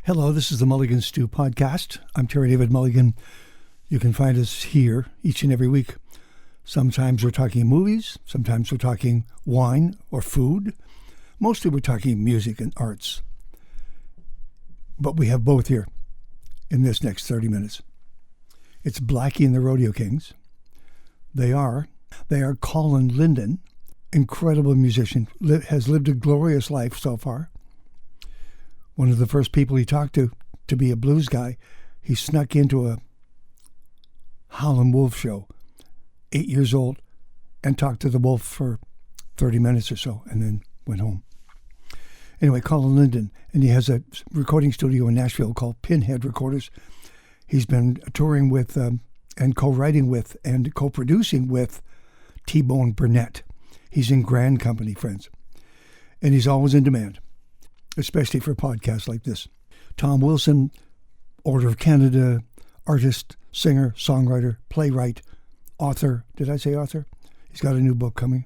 Hello, this is the Mulligan Stew Podcast. I'm Terry David Mulligan. You can find us here each and every week. Sometimes we're talking movies, sometimes we're talking wine or food. Mostly we're talking music and arts. But we have both here in this next 30 minutes. It's Blackie and the Rodeo Kings. They are Colin Linden, incredible musician, has lived a glorious life so far. One of the first people he talked to be a blues guy, he snuck into a Howlin' Wolf show, 8 years old, and talked to the wolf for 30 minutes or so, and then went home. Anyway, Colin Linden, and he has a recording studio in Nashville called Pinhead Recorders. He's been touring with and co-writing with and co-producing with T Bone Burnett. He's in grand company, friends. And he's always in demand, especially for podcasts like this. Tom Wilson, Order of Canada, artist, singer, songwriter, playwright, author. Did I say author? He's got a new book coming.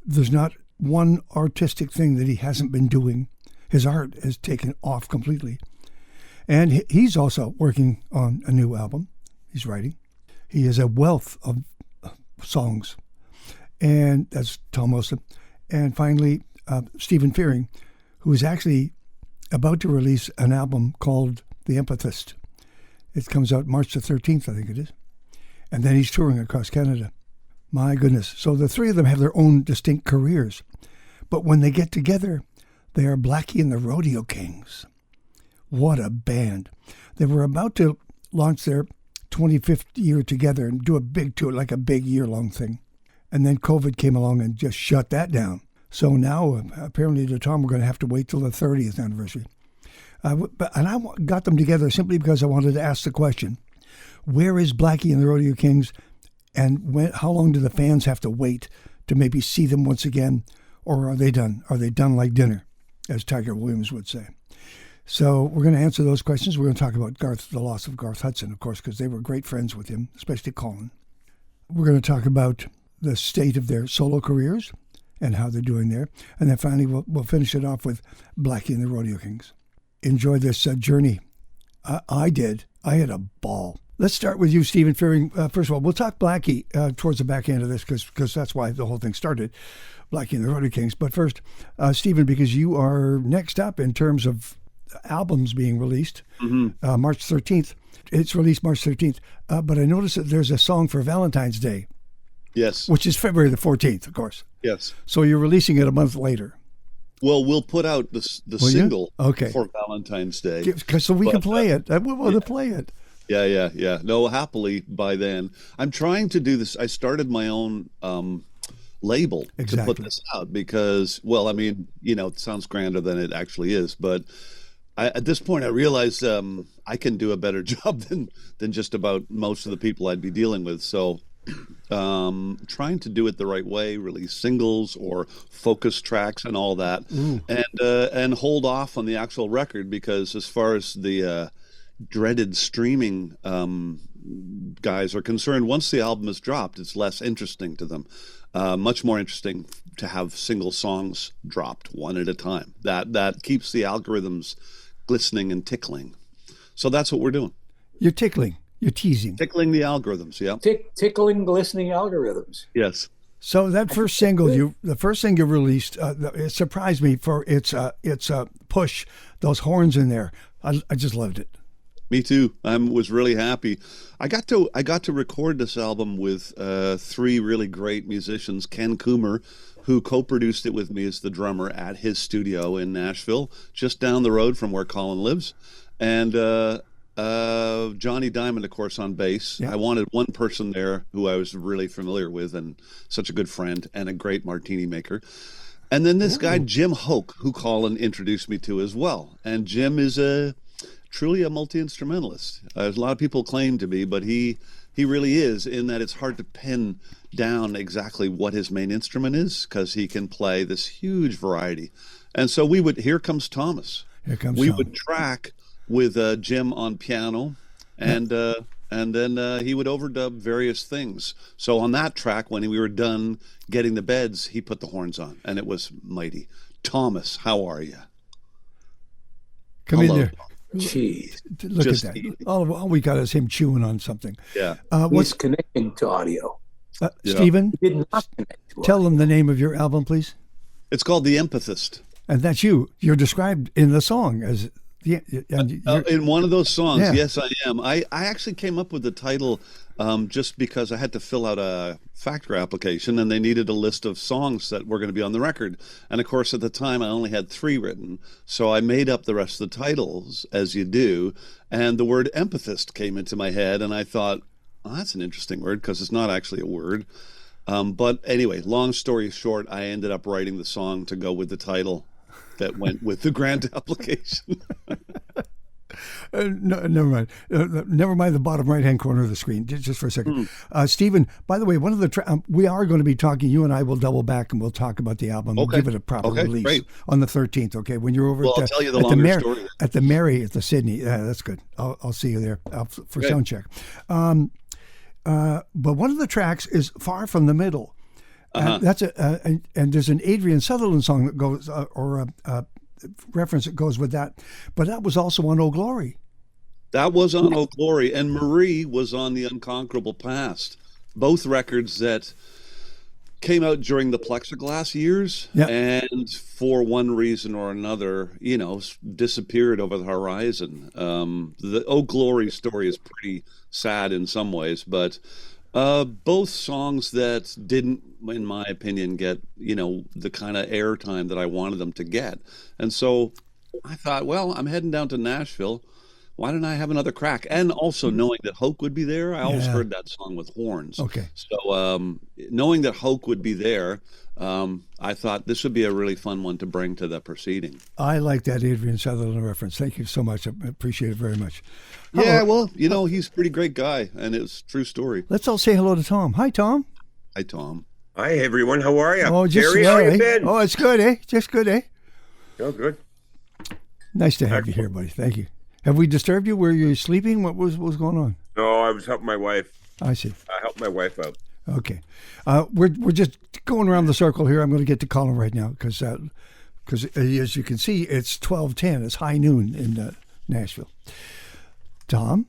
There's not one artistic thing that he hasn't been doing. His art has taken off completely. And he's also working on a new album. He's writing. He has a wealth of songs. And that's Tom Wilson. And finally, Stephen Fearing, who is actually about to release an album called The Empathist. It comes out March the 13th, I think it is. And then he's touring across Canada. My goodness. So the three of them have their own distinct careers. But when they get together, they are Blackie and the Rodeo Kings. What a band. They were about to launch their 25th year together and do a big tour, like a big year-long thing. And then COVID came along and just shut that down. So now, apparently, to Tom, we're going to have to wait till the 30th anniversary. And I got them together simply because I wanted to ask the question, where is Blackie and the Rodeo Kings, and how long do the fans have to wait to maybe see them once again, or are they done? Are they done like dinner, as Tiger Williams would say? So we're going to answer those questions. We're going to talk about the loss of Garth Hudson, of course, because they were great friends with him, especially Colin. We're going to talk about the state of their solo careers and how they're doing there. And then finally, we'll finish it off with Blackie and the Rodeo Kings. Enjoy this journey. I did. I had a ball. Let's start with you, Stephen Fearing. First of all, we'll talk Blackie towards the back end of this because that's why the whole thing started, Blackie and the Rodeo Kings. But first, Stephen, because you are next up in terms of albums being released, March 13th. It's released March 13th. But I noticed that there's a song for Valentine's Day. Yes. Which is February the 14th, of course. Yes. So you're releasing it a month later. Well, we'll put out the single for Valentine's Day. So we can play it. We want to play it. Yeah. No, happily by then. I'm trying to do this. I started my own label to put this out because, well, I mean, it sounds grander than it actually is. But at this point, I realize I can do a better job than just about most of the people I'd be dealing with. So trying to do it the right way, release singles or focus tracks and all that, and hold off on the actual record because as far as the dreaded streaming guys are concerned, once the album is dropped, it's less interesting to them. Much more interesting to have single songs dropped one at a time. That keeps the algorithms glistening and tickling. So that's what we're doing. You're tickling. You're teasing. Tickling the algorithms, yeah. Tickling, glistening algorithms. Yes. So that first single, the first thing you released, it surprised me for its push, those horns in there. I just loved it. Me too. I was really happy. I got to record this album with three really great musicians. Ken Coomer, who co-produced it with me as the drummer at his studio in Nashville, just down the road from where Colin lives, and Johnny Diamond, of course, on bass. Yeah. I wanted one person there who I was really familiar with and such a good friend and a great martini maker. And then this guy, Jim Hoke, who Colin introduced me to as well. And Jim is truly a multi-instrumentalist. As a lot of people claim to be, but he really is, in that it's hard to pin down exactly what his main instrument is because he can play this huge variety. And so here comes Thomas. We would track with Jim on piano, and then he would overdub various things. So on that track, when we were done getting the beds, he put the horns on, and it was mighty. Thomas, how are you? Come in there. Jeez. Look Just at that. eating. All we got is him chewing on something. Yeah. What's He's connecting to audio. Yeah. Stephen? He did not connect to Tell audio. them the name of your album, please. It's called The Empathist. And that's you. You're described in the song as In one of those songs, Yeah. yes, I am. I actually came up with the title just because I had to fill out a factor application and they needed a list of songs that were going to be on the record. And of course, at the time, I only had 3 written. So I made up the rest of the titles, as you do. And the word empathist came into my head. And I thought, oh, that's an interesting word because it's not actually a word. But anyway, long story short, I ended up writing the song to go with the title that went with the grant application. No, never mind. Never mind the bottom right-hand corner of the screen. Just for a second. Stephen, by the way, one of the we are going to be talking. You and I will double back and we'll talk about the album and Okay. give it a proper Okay, release great. on the 13th. Okay, when you're over Well, at I'll tell you the at longer story. at the Mary at the Sidney. Yeah, that's good. I'll see you there for Great. sound check. But one of the tracks is "Far from the Middle." That's and there's an Adrian Sutherland song that goes or a reference that goes with that, but that was also on "Oh Glory." That was on Oh Glory, and Marie was on The Unconquerable Past. Both records that came out during the plexiglass years, Yeah. and for one reason or another, disappeared over the horizon. The Oh Glory story is pretty sad in some ways, but both songs that didn't, in my opinion, get the kind of airtime that I wanted them to get. And so I thought, well, I'm heading down to Nashville. Why don't I have another crack? And also knowing that Hoke would be there, I always Yeah. heard that song with horns. Okay. So knowing that Hoke would be there, I thought this would be a really fun one to bring to the proceeding. I like that Adrian Sutherland reference. Thank you so much. I appreciate it very much. Yeah, Hello. well, he's a pretty great guy, and it's a true story. Let's all say hello to Tom. Hi, Tom. Hi, Tom. Hi, everyone. How are you? Oh, just Terry, how well, you eh? been? Oh, it's good, eh? Just good, eh? Oh, good. Nice to have you here, buddy. Thank you. Have we disturbed you? Were you sleeping? What was going on? No, I was helping my wife. I see. I helped my wife out. Okay. We're just going around the circle here. I'm going to get to Colin right now because as you can see, it's 12:10. It's high noon in Nashville. Tom,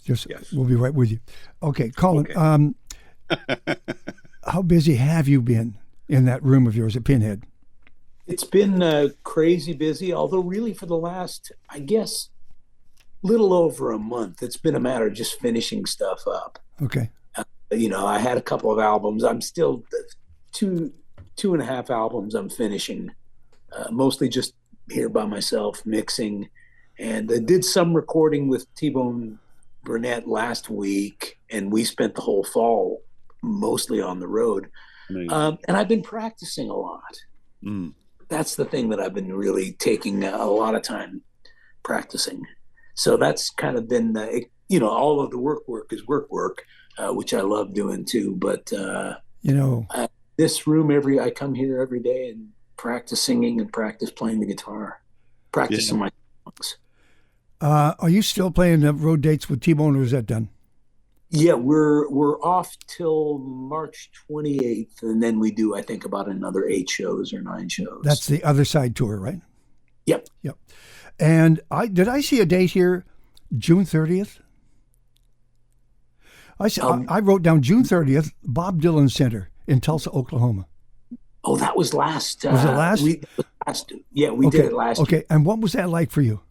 Yes. we'll be right with you. Okay, Colin. How busy have you been in that room of yours at Pinhead? It's been crazy busy, although really for the last, I guess, little over a month, it's been a matter of just finishing stuff up. Okay. I had a couple of albums. I'm still two and a half albums I'm finishing, mostly just here by myself mixing. And I did some recording with T Bone Burnett last week, and we spent the whole fall mostly on the road. And I've been practicing a lot. Mm. That's the thing that I've been really taking a lot of time practicing. So that's kind of been, all of the work is work, which I love doing too. But, this room, I come here every day and practice singing and practice playing the guitar, practicing my songs. Are you still playing the road dates with T-Bone, or is that done? Yeah, we're off till March 28th, and then we do, I think, about another 8 shows or 9 shows. That's the Other Side tour, right? Yep. And did I see a date here, June 30th? I wrote down June 30th, Bob Dylan Center in Tulsa, Oklahoma. Oh, that was last. Was it last? We did it last year. Okay, and what was that like for you?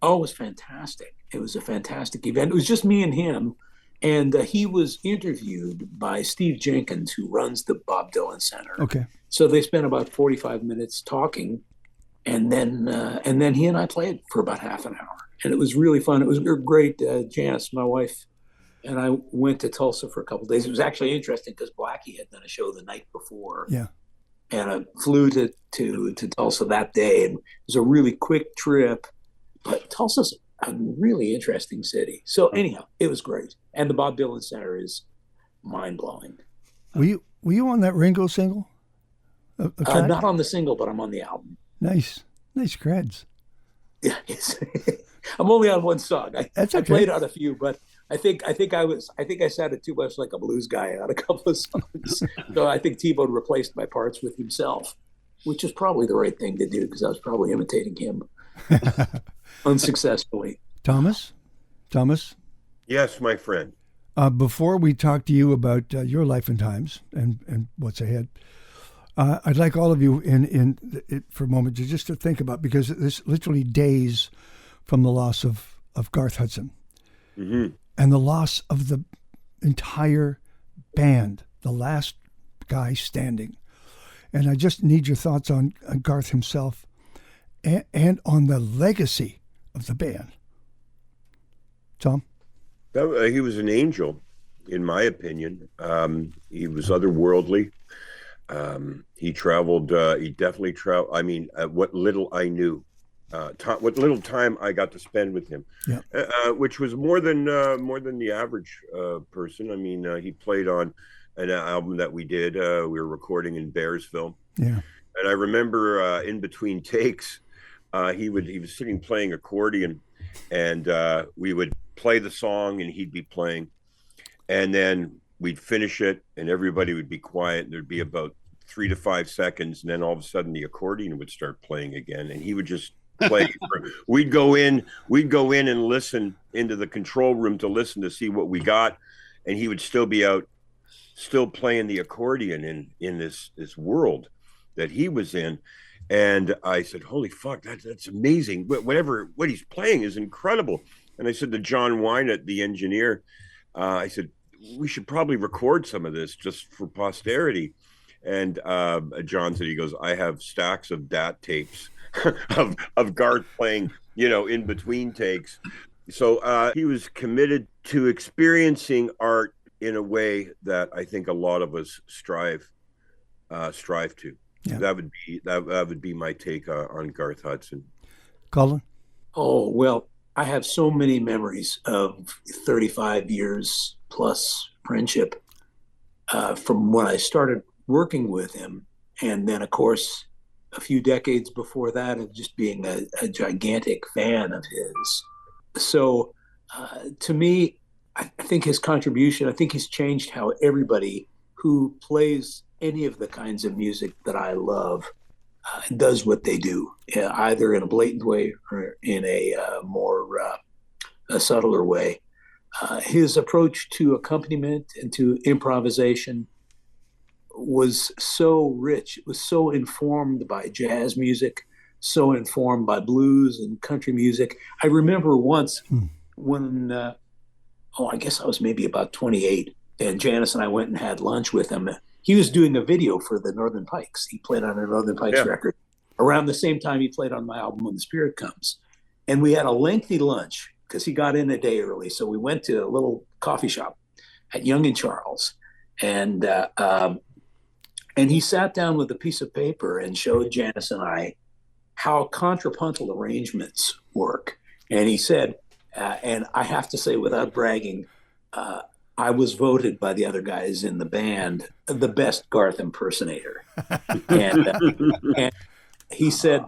Oh, it was fantastic. It was a fantastic event. It was just me and him. And he was interviewed by Steve Jenkins, who runs the Bob Dylan Center. Okay. So they spent about 45 minutes talking, and then he and I played for about half an hour, and it was really fun. It was great. Janice, my wife, and I went to Tulsa for a couple of days. It was actually interesting because Blackie had done a show the night before. Yeah. And I flew to Tulsa that day, and it was a really quick trip. But Tulsa's a really interesting city. So anyhow, it was great. And the Bob Dylan Center is mind-blowing. Were you on that Ringo single? A track? Not on the single, but I'm on the album. Nice creds. Yeah, I'm only on one song. That's I okay. played on a few, but I think I sounded too much like a blues guy on a couple of songs. So I think T-Bone replaced my parts with himself, which is probably the right thing to do because I was probably imitating him. unsuccessfully. Thomas? Yes, my friend. Before we talk to you about your life and times and what's ahead, I'd like all of you for a moment just to think about, because it's literally days from the loss of Garth Hudson, Mm-hmm. and the loss of the entire band, the last guy standing. And I just need your thoughts on Garth himself and on the legacy of the band. Tom? He was an angel, in my opinion. He was otherworldly. He traveled. He definitely traveled. I mean, what little I knew, what little time I got to spend with him, yeah. Which was more than the average person. I mean, he played on an album that we did. We were recording in Bearsville. Yeah. And I remember in between takes, he was sitting playing accordion, and we would play the song and he'd be playing, and then we'd finish it and everybody would be quiet, and there'd be about 3 to 5 seconds, and then all of a sudden the accordion would start playing again, and he would just play. We'd go in and listen into the control room to listen to see what we got, and he would still be out, still playing the accordion in this world that he was in. And I said, holy fuck, that's amazing. What he's playing is incredible. And I said to John Wynett, the engineer, I said, we should probably record some of this just for posterity. And John said, he goes, I have stacks of DAT tapes of Garth playing, in between takes. So he was committed to experiencing art in a way that I think a lot of us strive to. Yeah. That would be my take on Garth Hudson. Colin? Oh, well, I have so many memories of 35 years plus friendship from when I started working with him. And then, of course, a few decades before that, of just being a gigantic fan of his. So to me, I think his contribution, I think he's changed how everybody who plays any of the kinds of music that I love does what they do, either in a blatant way or in a more a subtler way. His approach to accompaniment and to improvisation was so rich. It was so informed by jazz music, so informed by blues and country music. I remember once when, I guess I was maybe about 28, and Janice and I went and had lunch with him. He was doing a video for the Northern Pikes. He played on a Northern Pikes record around the same time he played on my album When the Spirit Comes. And we had a lengthy lunch because he got in a day early. So we went to a little coffee shop at Young and Charles. And he sat down with a piece of paper and showed Janice and I how contrapuntal arrangements work. And he said, and I have to say without bragging, I was voted by the other guys in the band the best Garth impersonator. And he said,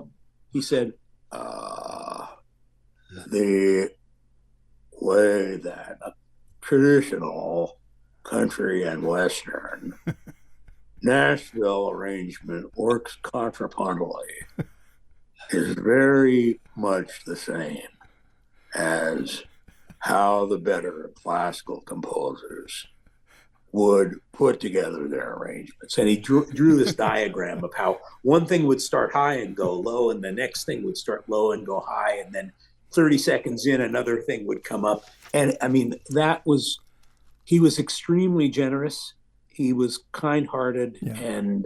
the way that traditional country and Western Nashville arrangement works contrapuntally is very much the same as how the better classical composers would put together their arrangements. And he drew this diagram of how one thing would start high and go low, and the next thing would start low and go high, and then 30 seconds in, another thing would come up. And I mean, he was extremely generous. He was kind-hearted and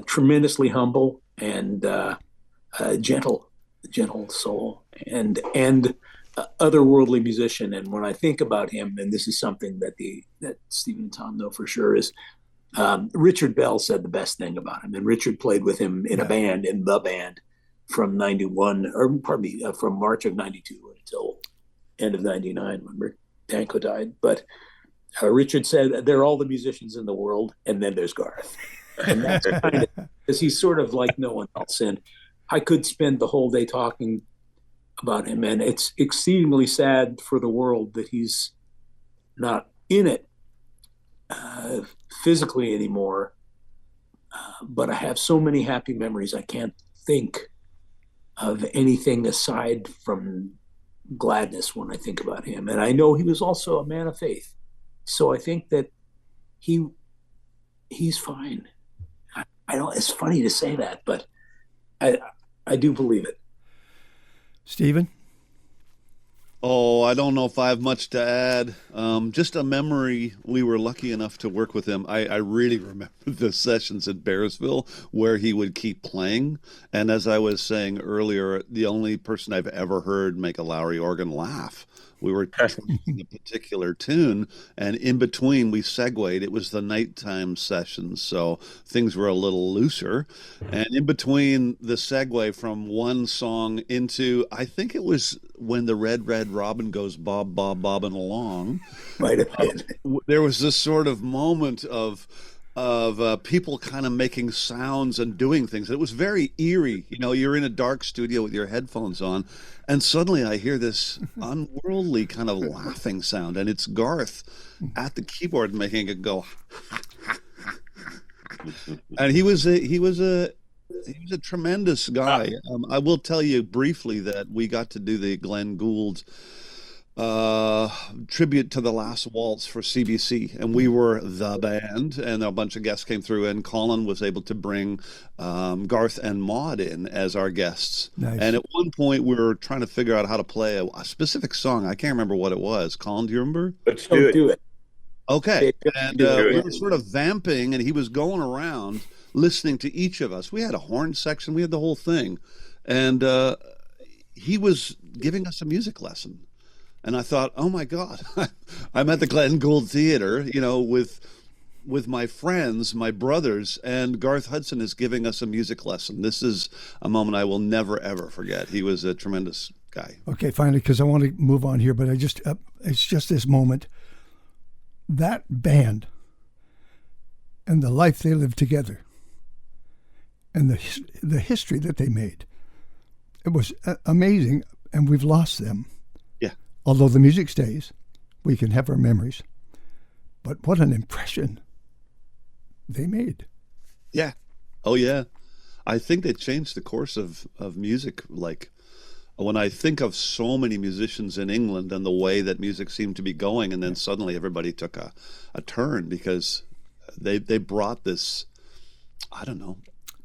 tremendously humble and gentle soul and otherworldly musician. And when I think about him, and this is something that Stephen and Tom know for sure, is Richard Bell said the best thing about him. And Richard played with him in the band from from March of 92 until end of 99 when Danko died. But Richard said, there are all the musicians in the world, and then there's Garth. And that's kind of, because he's sort of like no one else. And I could spend the whole day talking about him, and it's exceedingly sad for the world that he's not in it physically anymore. But I have so many happy memories. I can't think of anything aside from gladness when I think about him. And I know he was also a man of faith. So I think that he's fine. I don't, it's funny to say that, but I do believe it. Stephen? Oh, I don't know if I have much to add. Just a memory. We were lucky enough to work with him. I really remember the sessions at Bearsville where he would keep playing. And as I was saying earlier, the only person I've ever heard make a Lowry organ laugh. We were in a particular tune, and in between we segued. It was the nighttime sessions, so things were a little looser. And in between the segue from one song into, I think it was when the Red Robin goes bob, bob, bobbing along. Might have been. There was this sort of moment of people kind of making sounds and doing things. It was very eerie. You know, you're in a dark studio with your headphones on, and suddenly I hear this unworldly kind of laughing sound, and it's Garth at the keyboard making it go. And he was a tremendous guy. I will tell you briefly that we got to do the Glenn Gould tribute to the Last Waltz for CBC, and we were the band, and a bunch of guests came through, and Colin was able to bring Garth and Maud in as our guests. Nice. And at one point we were trying to figure out how to play a specific song. I can't remember what it was. Colin, do you remember? Let's Do it. Okay. And we were sort of vamping, and he was going around listening to each of us. We had a horn section, we had the whole thing, and he was giving us a music lesson. And I thought, oh my God, I'm at the Glenn Gould Theater, you know, with my friends, my brothers, and Garth Hudson is giving us a music lesson. This is a moment I will never, ever forget. He was a tremendous guy. Okay, finally, because I want to move on here, but it's just this moment. That band and the life they lived together and the history that they made, it was amazing, and we've lost them. Although the music stays, we can have our memories. But what an impression they made. Yeah. Oh, yeah. I think they changed the course of music. Like, when I think of so many musicians in England and the way that music seemed to be going, and then suddenly everybody took a turn because they brought this, I don't know,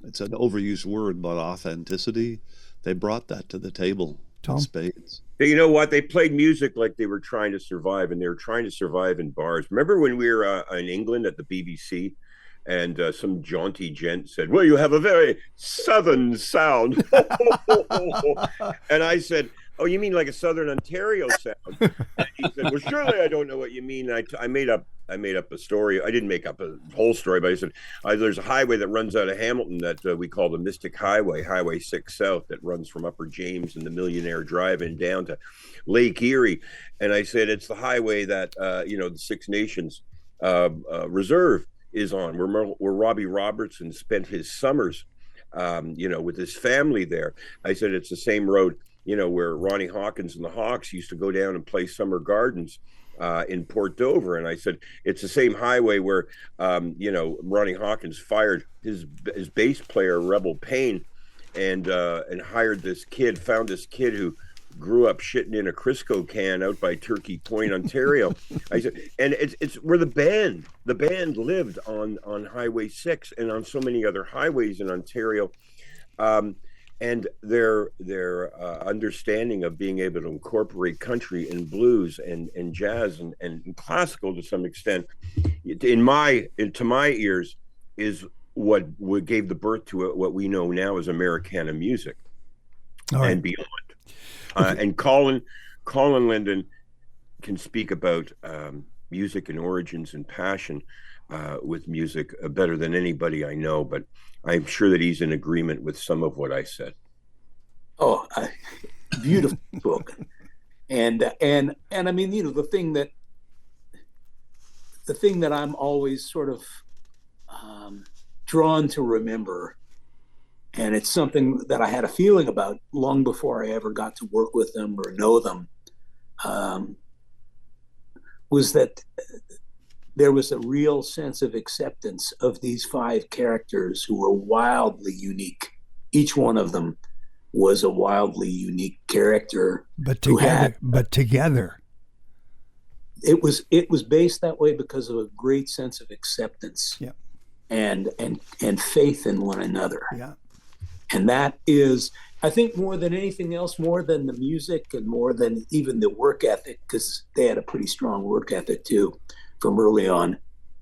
it's an overused word, but authenticity. They brought that to the table. Tom? Spades. You know what? They played music like they were trying to survive, and they were trying to survive in bars. Remember when we were in England at the BBC, and some jaunty gent said, "Well, you have a very southern sound." And I said, "Oh, you mean like a Southern Ontario sound?" And he said, "Well, surely I don't know what you mean." I made up a story. I didn't make up a whole story, but I said, there's a highway that runs out of Hamilton that we call the Mystic Highway, Highway 6 South, that runs from Upper James and the Millionaire Drive-In down to Lake Erie. And I said, it's the highway that, the Six Nations Reserve is on, where Robbie Robertson spent his summers, with his family there. I said, it's the same road, where Ronnie Hawkins and the Hawks used to go down and play Summer Gardens in Port Dover. And I said, it's the same highway where, Ronnie Hawkins fired his bass player, Rebel Payne, and found this kid who grew up shitting in a Crisco can out by Turkey Point, Ontario. I said, and it's where the band lived on Highway 6 and on so many other highways in Ontario. And their understanding of being able to incorporate country and blues and jazz and classical to some extent, to my ears, is what gave the birth to what we know now as Americana music and beyond. And Colin Linden can speak about music and origins and passion with music better than anybody I know, but I'm sure that he's in agreement with some of what I said. Oh, beautiful book. And I mean, the thing that I'm always sort of drawn to remember, and it's something that I had a feeling about long before I ever got to work with them or know them, was that there was a real sense of acceptance of these 5 characters who were wildly unique, each one of them, was a wildly unique character. But together. It was based that way because of a great sense of acceptance. Yeah. And faith in one another. Yeah. And that is, I think, more than anything else, more than the music and more than even the work ethic, because they had a pretty strong work ethic too from early on.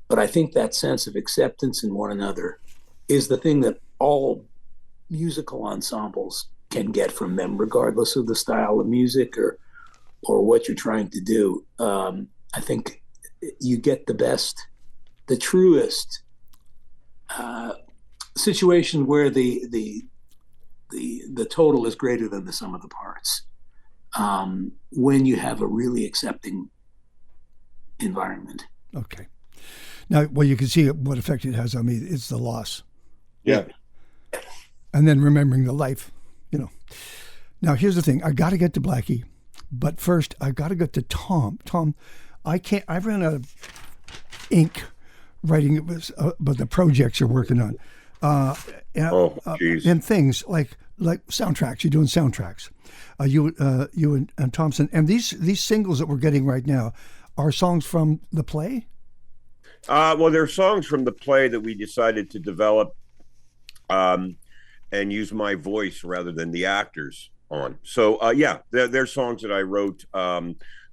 But I think that sense of acceptance in one another is the thing that all musical ensembles can get from them, regardless of the style of music or what you're trying to do. I think you get the best, the truest situation where the total is greater than the sum of the parts, when you have a really accepting environment. Okay. Now, well, you can see what effect it has on me. It's the loss. Yeah. And then remembering the life, you know. Now, here's the thing. I got to get to Blackie, but first I got to get to Tom. Tom, I ran out of ink writing about the projects you're working on. And things like soundtracks. You're doing soundtracks. You and Thompson. And these singles that we're getting right now are songs from the play? Well, they're songs from the play that we decided to develop and use my voice rather than the actors on. So, yeah, they're songs that I wrote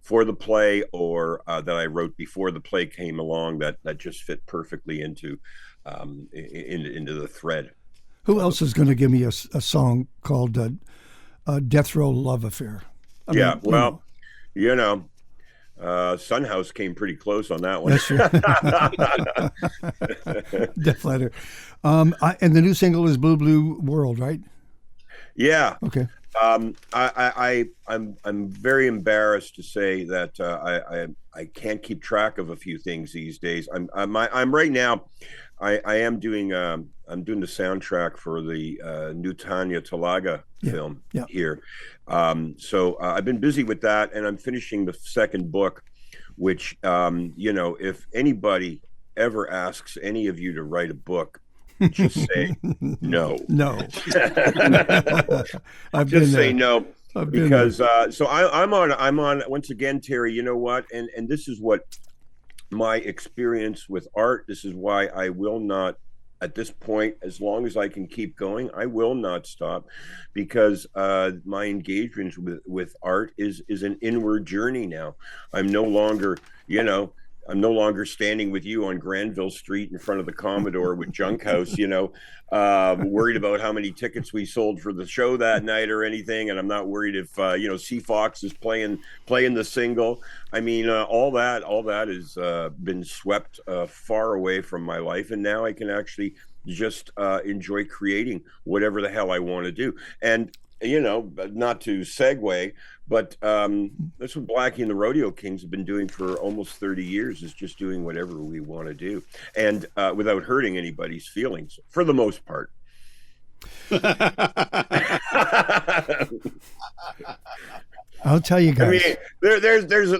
for the play or that I wrote before the play came along that just fit perfectly into the thread. Who else is going to give me a song called Death Row Love Affair? Sunhouse came pretty close on that one. Yes, sure. Death Letter. And the new single is Blue Blue World, right? Yeah. Okay. I'm very embarrassed to say that I can't keep track of a few things these days. I'm right now. I am doing I'm doing the soundtrack for the new Tanya Tagaq film here. So I've been busy with that, and I'm finishing the second book, which if anybody ever asks any of you to write a book, just say no. No. Just say no. Because so I'm on once again, Terry, you know what? And this is what my experience with art, this is why I will not, at this point, as long as I can keep going, I will not stop, because my engagement with art is an inward journey now. I'm no longer, standing with you on Granville Street in front of the Commodore with Junk House, worried about how many tickets we sold for the show that night or anything. And I'm not worried if, C Fox is playing the single. I mean, all that has been swept far away from my life. And now I can actually just enjoy creating whatever the hell I want to do. And, not to segue, but that's what Blackie and the Rodeo Kings have been doing for almost 30 years, is just doing whatever we want to do, and without hurting anybody's feelings, for the most part. I'll tell you guys. I mean,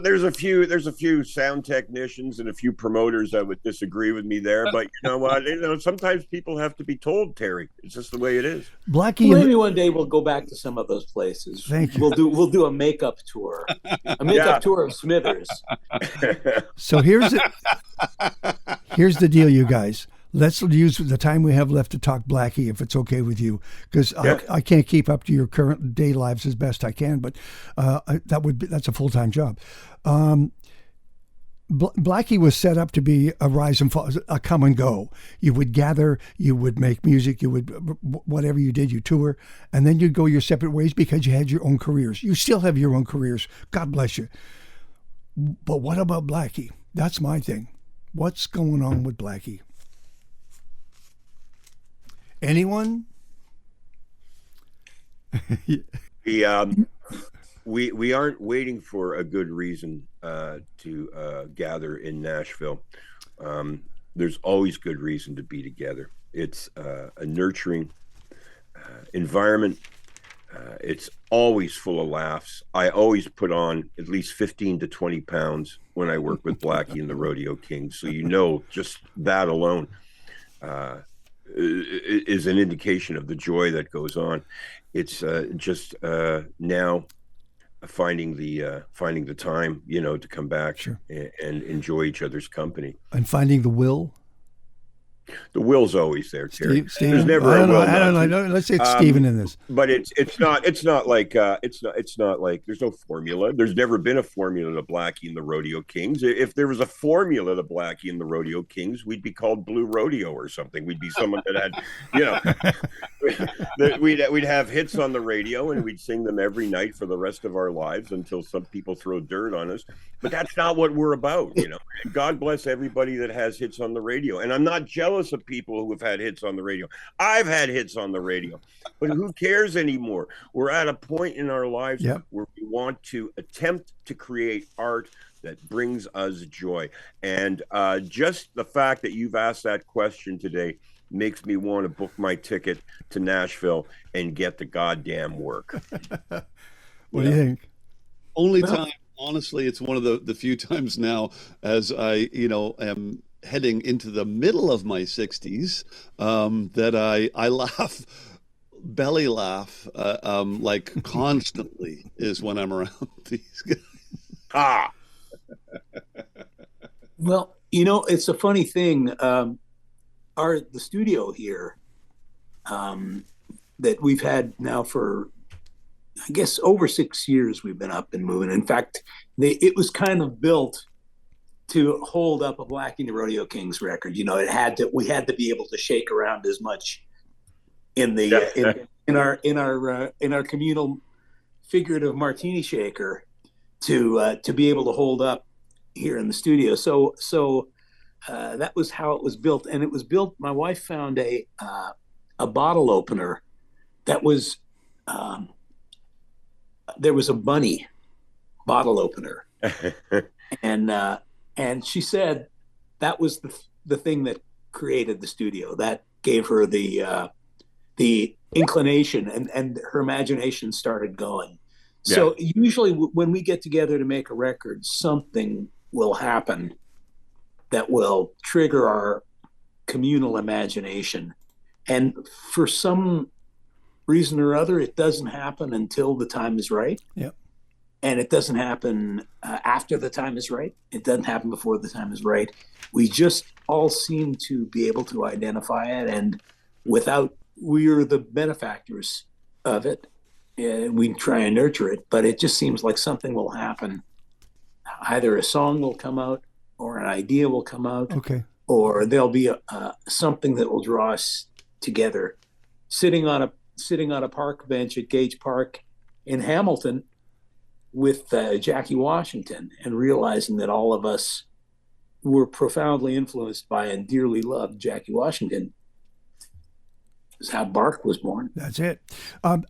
there's a few sound technicians and a few promoters that would disagree with me there, but you know what? Sometimes people have to be told, Terry. It's just the way it is. Blackie, maybe one day we'll go back to some of those places. Thank you. We'll do a makeup tour, tour of Smithers. So here's the deal, you guys. Let's use the time we have left to talk Blackie, if it's okay with you, because I can't keep up to your current day lives as best I can, but that's a full-time job. Blackie was set up to be a rise and fall, a come and go. You would gather, you would make music, you would, whatever you did, you tour, and then you'd go your separate ways because you had your own careers. You still have your own careers. God bless you. But what about Blackie? That's my thing. What's going on with Blackie? Anyone? We aren't waiting for a good reason to gather in Nashville. There's always good reason to be together. It's a nurturing environment. It's always full of laughs. I always put on at least 15 to 20 pounds when I work with Blackie and the Rodeo Kings. So just that alone is an indication of the joy that goes on. it's just now finding the time, to come back Sure. and enjoy each other's company. And finding the will. The will's always there, Terry. Steve, There's never I a don't know. will. I don't know. Let's say it's Stephen in this. But it's not like there's no formula. There's never been a formula to Blackie and the Rodeo Kings. If there was a formula to Blackie and the Rodeo Kings, we'd be called Blue Rodeo or something. We'd be someone that had, we'd have hits on the radio and we'd sing them every night for the rest of our lives until some people throw dirt on us. But that's not what we're about, And God bless everybody that has hits on the radio. And I'm not jealous of people who have had hits on the radio. I've had hits on the radio, but who cares anymore? We're at a point in our lives where we want to attempt to create art that brings us joy. And just the fact that you've asked that question today makes me want to book my ticket to Nashville and get the goddamn work. What do you think? Only time, honestly, it's one of the few times now as I, am heading into the middle of my 60s that I laugh, belly laugh, like constantly is when I'm around these guys. Well, it's a funny thing. The studio here that we've had now for, I guess, over 6 years, we've been up and moving. In fact, it was kind of built to hold up a Blackie and the Rodeo Kings record. We had to be able to shake around as much in the in our communal figurative martini shaker to be able to hold up here in the studio. So that was how it was built, and it was built. My wife found a bottle opener that was there was a bunny bottle opener, and she said that was the thing that created the studio. That gave her the inclination, and her imagination started going. Yeah. So usually when we get together to make a record, something will happen that will trigger our communal imagination. And for some reason or other, it doesn't happen until the time is right. Yep. And it doesn't happen after the time is right. It doesn't happen before the time is right. We just all seem to be able to identify it, and we're the benefactors of it. We try and nurture it, but it just seems like something will happen. Either a song will come out, or an idea will come out, okay, or there'll be something that will draw us together. Sitting on a park bench at Gage Park in Hamilton with Jackie Washington, and realizing that all of us were profoundly influenced by and dearly loved Jackie Washington, is how Bark was born. That's it. I'm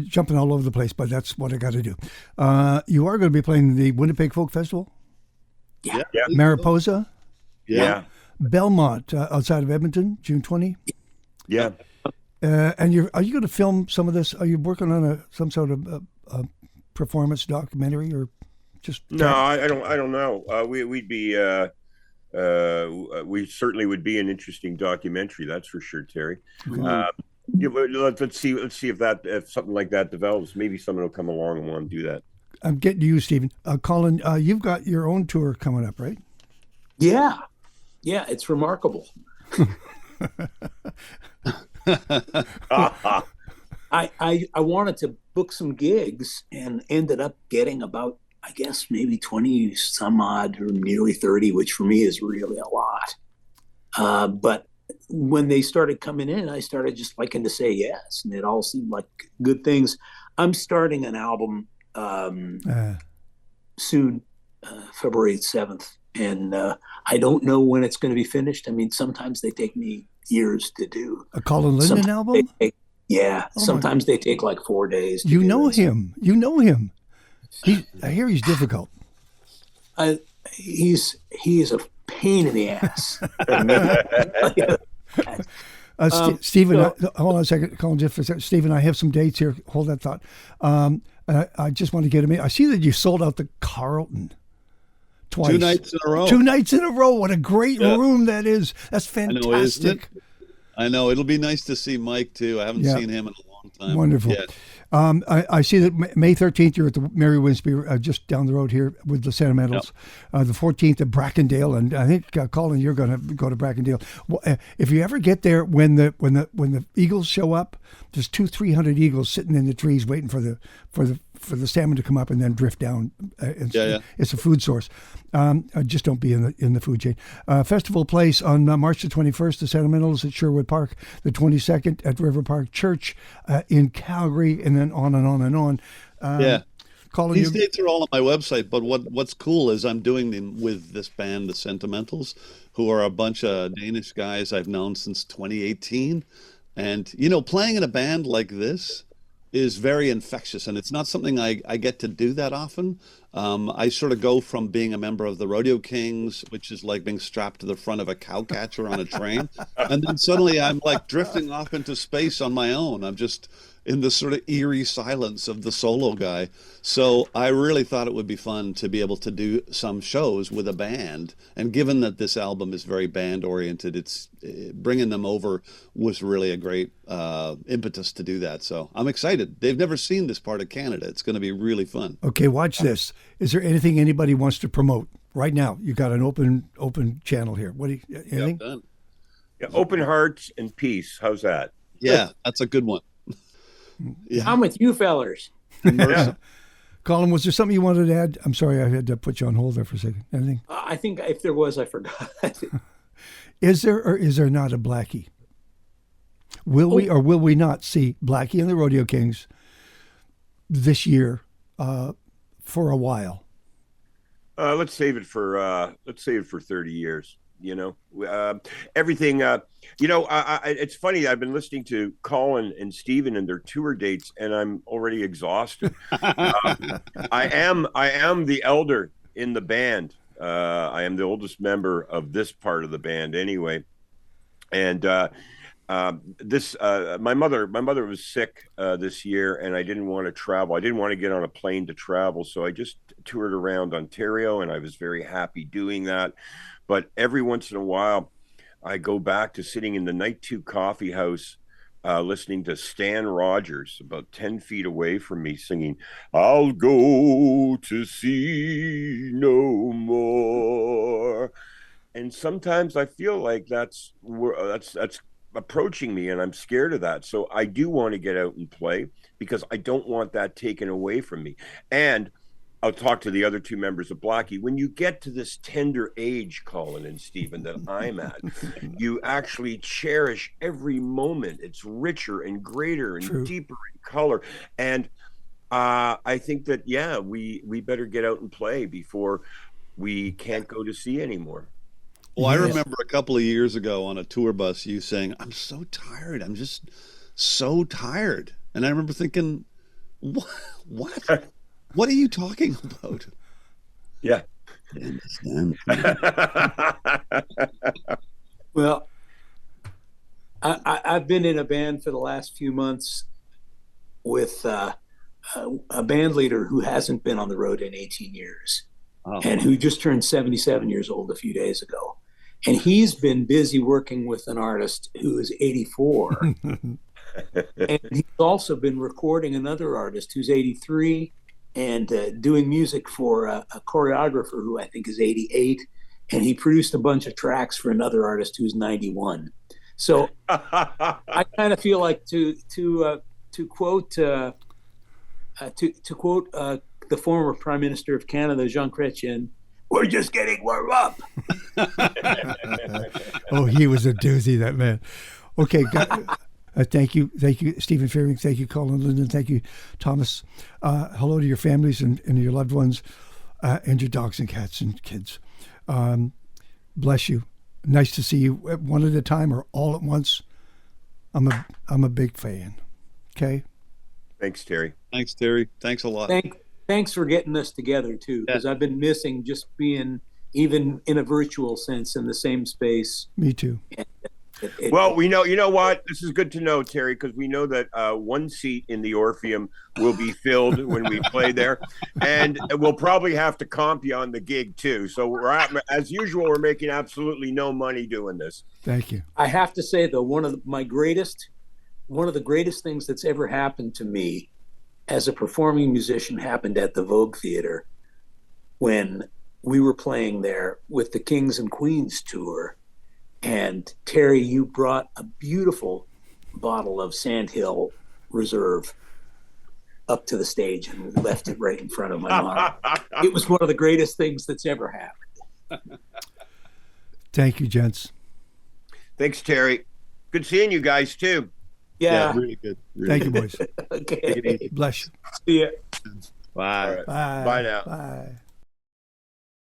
jumping all over the place, but that's what I got to do. You are going to be playing the Winnipeg Folk Festival? Yeah. Mariposa? Yeah. Belmont, outside of Edmonton, June 20? Yeah. And are you going to film some of this? Are you working on some sort of performance documentary, or just? No, I don't know. We'd be. We certainly would be an interesting documentary. That's for sure, Terry. Let's see if something like that develops. Maybe someone will come along and want to do that. I'm getting to you, Stephen. Colin, you've got your own tour coming up, right? Yeah, it's remarkable. I wanted to book some gigs and ended up getting about, I guess, maybe 20 some odd, or nearly 30, which for me is really a lot. But when they started coming in, I started just liking to say yes, and it all seemed like good things. I'm starting an album soon, February 7th, and I don't know when it's going to be finished. I mean, sometimes they take me years to do. A Colin Linden album? Sometimes they take like 4 days. You know him. I hear he's difficult. He is a pain in the ass. Stephen, hold on a second. Colin, just for a second. Stephen, I have some dates here. Hold that thought. I just want to get him in. I see that you sold out the Carleton twice. 2 nights in a row. 2 nights in a row. What a great room that is. That's fantastic. I know. It'll be nice to see Mike, too. I haven't seen him in a long long time. Wonderful. Yeah. I see that May 13th, you're at the Mary Winspear, just down the road here with the Sentimentals. Yep. The 14th at Brackendale, and I think, Colin, you're going to go to Brackendale. Well, if you ever get there when the eagles show up, there's 200-300 eagles sitting in the trees waiting for the salmon to come up and then drift down. It's a food source. Just don't be in the food chain. Festival Place on March the 21st, the Sentimentals at Sherwood Park, the 22nd at River Park Church in Calgary, and then on and on and on. Colin, these dates are all on my website, but what's cool is I'm doing them with this band, the Sentimentals, who are a bunch of Danish guys I've known since 2018. And, playing in a band like this is very infectious, and it's not something I get to do that often. I sort of go from being a member of the Rodeo Kings, which is like being strapped to the front of a cowcatcher on a train, and then suddenly I'm like drifting off into space on my own. I'm just in the sort of eerie silence of the solo guy. So I really thought it would be fun to be able to do some shows with a band. And given that this album is very band oriented, it's bringing them over was really a great impetus to do that. So I'm excited. They've never seen this part of Canada. It's going to be really fun. Okay, watch this. Is there anything anybody wants to promote right now? You got an open channel here. What do you, anything? Yep, yeah, open hearts and peace. How's that? Yeah, that's a good one. Yeah. I'm with you fellers. Yeah. Colin, was there something you wanted to add? I'm sorry, I had to put you on hold there for a second. Anything? I think if there was, I forgot. Is there or is there not a Blackie? Will we or will we not see Blackie and the Rodeo Kings this year for a while? Let's save it for 30 years. Everything. It's funny. I've been listening to Colin and Stephen and their tour dates, and I'm already exhausted. I am the elder in the band. I am the oldest member of this part of the band, anyway. And my mother was sick this year, and I didn't want to travel. I didn't want to get on a plane to travel, so I just toured around Ontario, and I was very happy doing that. But every once in a while, I go back to sitting in the Night 2 coffee house, listening to Stan Rogers about 10 feet away from me singing, "I'll go to sea no more." And sometimes I feel like that's approaching me, and I'm scared of that. So I do want to get out and play because I don't want that taken away from me. And I'll talk to the other two members of Blackie. When you get to this tender age, Colin and Stephen, that I'm at, you actually cherish every moment. It's richer and greater and deeper in color. And I think that, we better get out and play before we can't go to sea anymore. Well, I remember a couple of years ago on a tour bus, you saying, "I'm so tired. I'm just so tired." And I remember thinking, what? What are you talking about? Yeah. I understand. Well, I've been in a band for the last few months with a band leader who hasn't been on the road in 18 years and who just turned 77 years old a few days ago. And he's been busy working with an artist who is 84. And he's also been recording another artist who's 83 and doing music for a choreographer who I think is 88. And he produced a bunch of tracks for another artist who's 91. So I kind of feel like to quote the former Prime Minister of Canada, Jean Chrétien, "We're just getting warmed up." Oh, he was a doozy, that man. Okay, thank you, Stephen Fearing. Thank you, Colin Linden. Thank you, Thomas. Hello to your families and your loved ones, and your dogs and cats and kids. Bless you. Nice to see you one at a time or all at once. I'm a big fan. Okay. Thanks, Terry. Thanks, Terry. Thanks a lot. Thanks for getting us together too, because I've been missing just being, even in a virtual sense, in the same space. Me too. Well, we know, you know what? This is good to know, Terry, because we know that one seat in the Orpheum will be filled when we play there, and we'll probably have to comp you on the gig too. So as usual, we're making absolutely no money doing this. Thank you. I have to say, though, one of my greatest one of the greatest things that's ever happened to me as a performing musician happened at the Vogue Theater when we were playing there with the Kings and Queens tour. And Terry, you brought a beautiful bottle of Sandhill Reserve up to the stage and left it right in front of my mom. It was one of the greatest things that's ever happened. Thank you, gents. Thanks, Terry. Good seeing you guys too. Yeah. really good. Really Thank you, boys. Okay. Bless you. See ya. Bye. All right. Bye now. Bye.